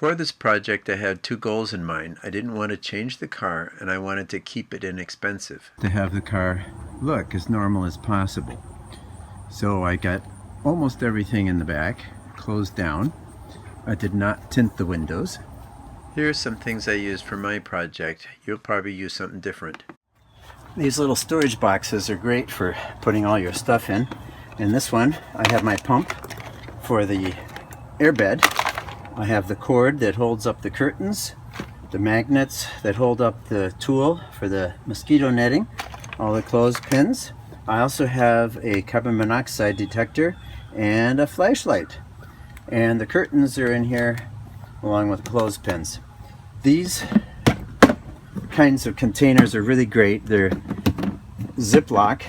For this project, I had two goals in mind. I didn't want to change the car, and I wanted to keep it inexpensive. To have the car look as normal as possible. So I got almost everything in the back closed down. I did not tint the windows. Here are some things I used for my project. You'll probably use something different. These little storage boxes are great for putting all your stuff in. In this one, I have my pump for the airbed. I have the cord that holds up the curtains, the magnets that hold up the tulle for the mosquito netting, all the clothespins. I also have a carbon monoxide detector and a flashlight. And the curtains are in here along with the clothespins. These kinds of containers are really great. They're Ziplock,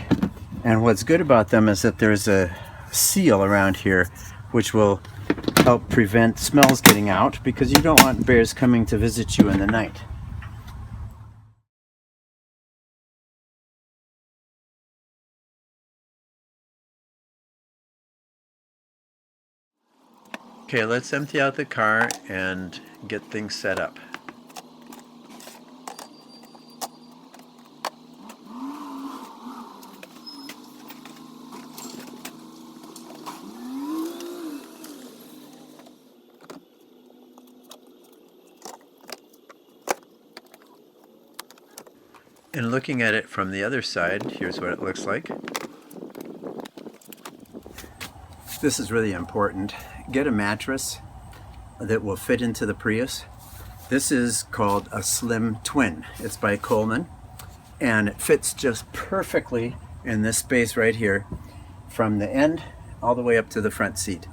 and what's good about them is that there's a seal around here which will help prevent smells getting out, because you don't want bears coming to visit you in the night. Okay, let's empty out the car and get things set up. And looking at it from the other side, here's what it looks like. This is really important. Get a mattress that will fit into the Prius. This is called a Slim Twin. It's by Coleman, and it fits just perfectly in this space right here from the end all the way up to the front seat.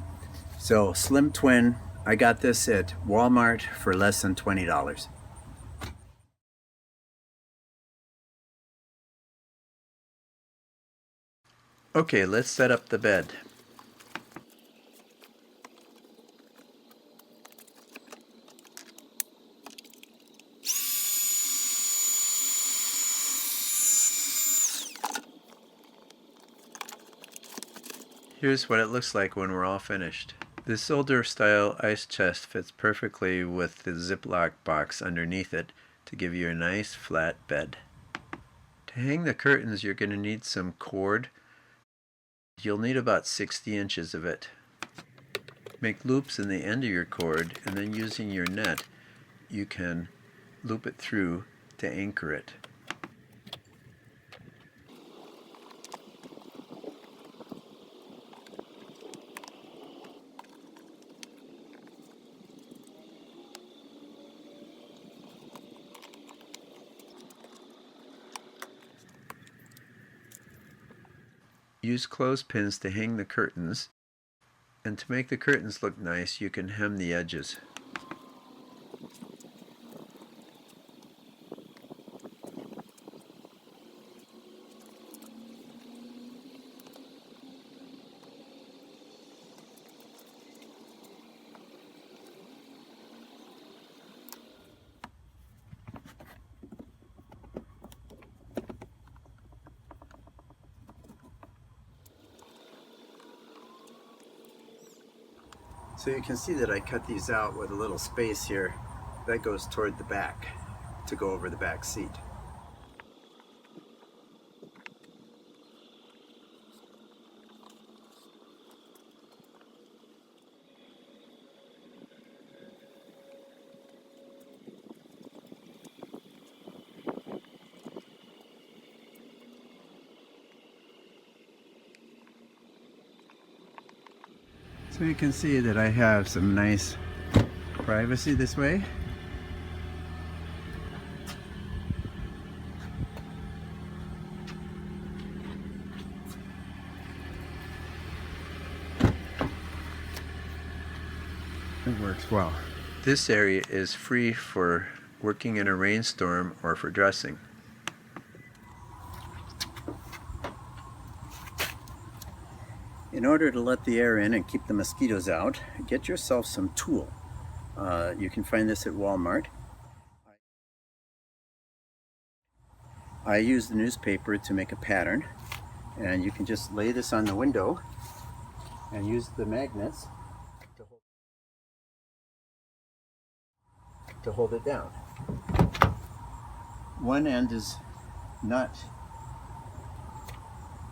So Slim Twin, I got this at Walmart for less than $20. Okay, let's set up the bed. Here's what it looks like when we're all finished. This older style ice chest fits perfectly with the Ziploc box underneath it to give you a nice flat bed. To hang the curtains, you're going to need some cord. You'll need about 60 inches of it. Make loops in the end of your cord, and then using your net, you can loop it through to anchor it. Use clothespins to hang the curtains, and to make the curtains look nice, you can hem the edges. So you can see that I cut these out with a little space here. That goes toward the back to go over the back seat. So you can see that I have some nice privacy this way. It works well. This area is free for working in a rainstorm or for dressing. In order to let the air in and keep the mosquitoes out, get yourself some tulle. You can find this at Walmart. I use the newspaper to make a pattern, and you can just lay this on the window and use the magnets to hold it down. One end is not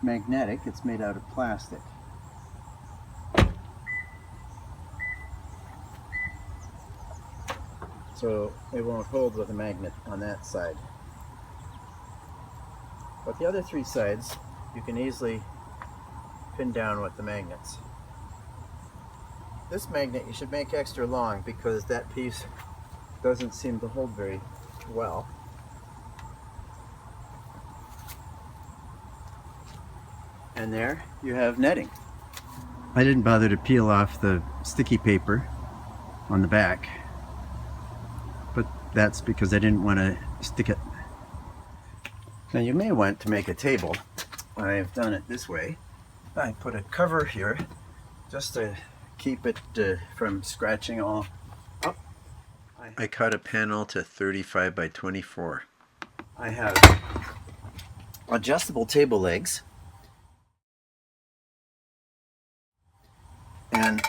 magnetic, it's made out of plastic. So it won't hold with a magnet on that side. But the other three sides you can easily pin down with the magnets. This magnet you should make extra long because that piece doesn't seem to hold very well. And there you have netting. I didn't bother to peel off the sticky paper on the back, but that's because I didn't want to stick it. Now you may want to make a table. I've done it this way. I put a cover here just to keep it from scratching all up. I cut a panel to 35 by 24. I have adjustable table legs, and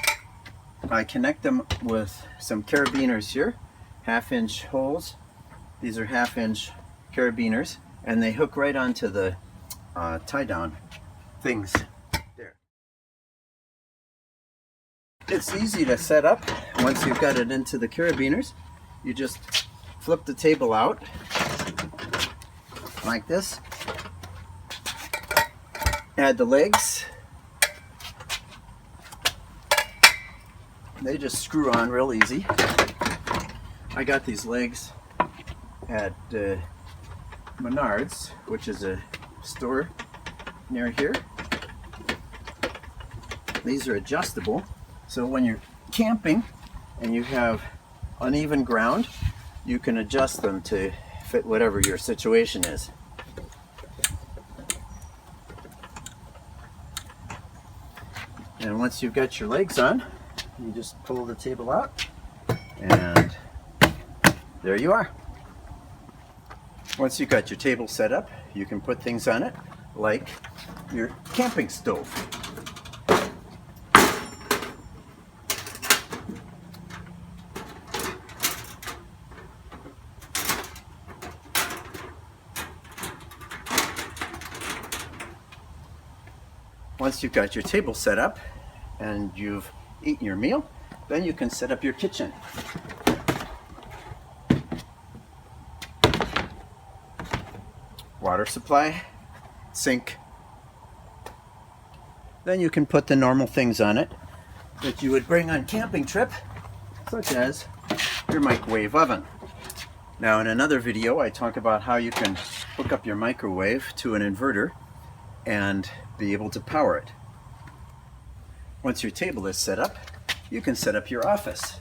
I connect them with some carabiners here, 1/2-inch holes. These are 1/2-inch carabiners, and they hook right onto the tie-down things there. It's easy to set up once you've got it into the carabiners. You just flip the table out like this, add the legs. They just screw on real easy. I got these legs at Menards, which is a store near here. These are adjustable, so when you're camping and you have uneven ground, you can adjust them to fit whatever your situation is. And once you've got your legs on, you just pull the table out, and there you are. Once you've got your table set up, you can put things on it, like your camping stove. Once you've got your table set up and you've eaten your meal, then you can set up your kitchen. Water supply, sink. Then you can put the normal things on it that you would bring on camping trip, such as your microwave oven. Now in another video I talk about how you can hook up your microwave to an inverter and be able to power it. Once your table is set up, you can set up your office.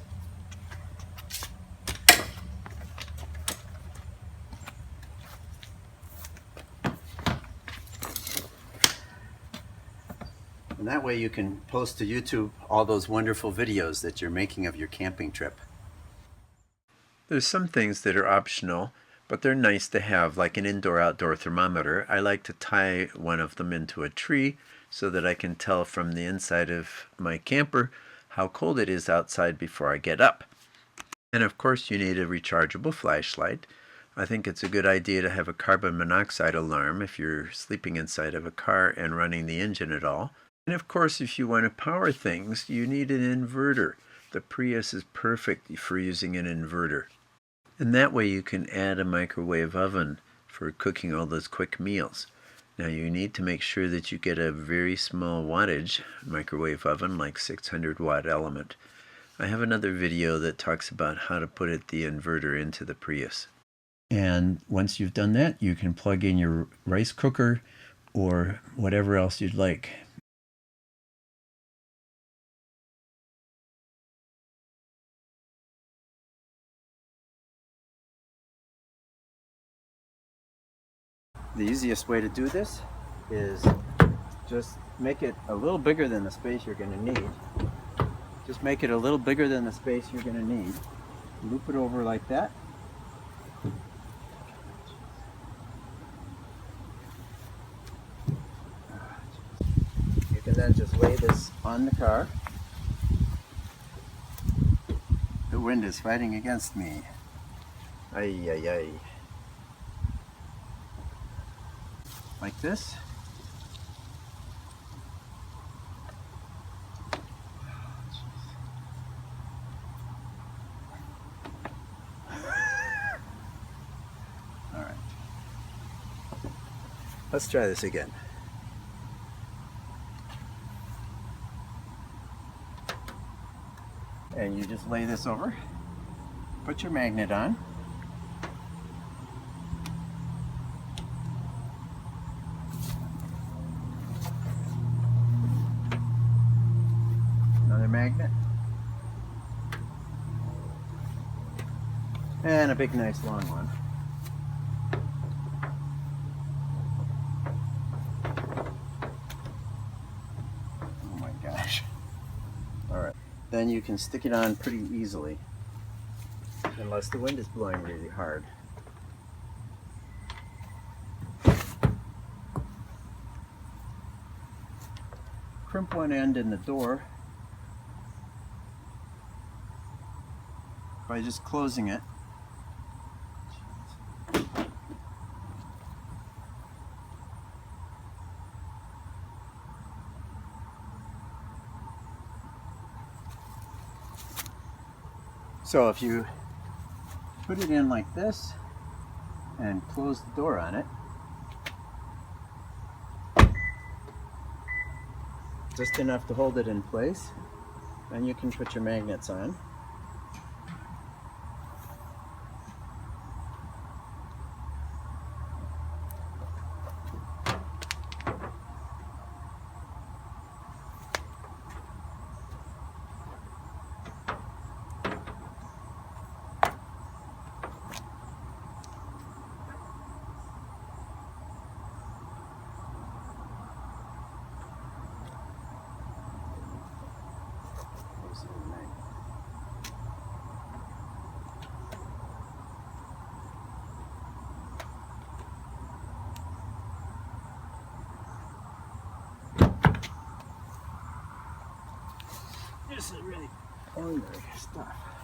And that way you can post to YouTube all those wonderful videos that you're making of your camping trip. There's some things that are optional, but they're nice to have, like an indoor-outdoor thermometer. I like to tie one of them into a tree so that I can tell from the inside of my camper how cold it is outside before I get up. And of course you need a rechargeable flashlight. I think it's a good idea to have a carbon monoxide alarm if you're sleeping inside of a car and running the engine at all. And of course if you want to power things, you need an inverter. The Prius is perfect for using an inverter. And that way you can add a microwave oven for cooking all those quick meals. Now you need to make sure that you get a very small wattage microwave oven, like 600 watt element. I have another video that talks about how to put the inverter into the Prius. And once you've done that, you can plug in your rice cooker or whatever else you'd like. The easiest way to do this is just make it a little bigger than the space you're going to need. Just make it a little bigger than the space you're going to need. Loop it over like that. You can then just lay this on the car. The wind is fighting against me. Ay, ay, ay. Like this. All right. Let's try this again. And you just lay this over, put your magnet on, another magnet, and a big nice long one. Oh my gosh. All right. Then you can stick it on pretty easily, unless the wind is blowing really hard. Crimp one end in the door by just closing it. So if you put it in like this and close the door on it, just enough to hold it in place, then you can put your magnets on. This is really ordinary stuff.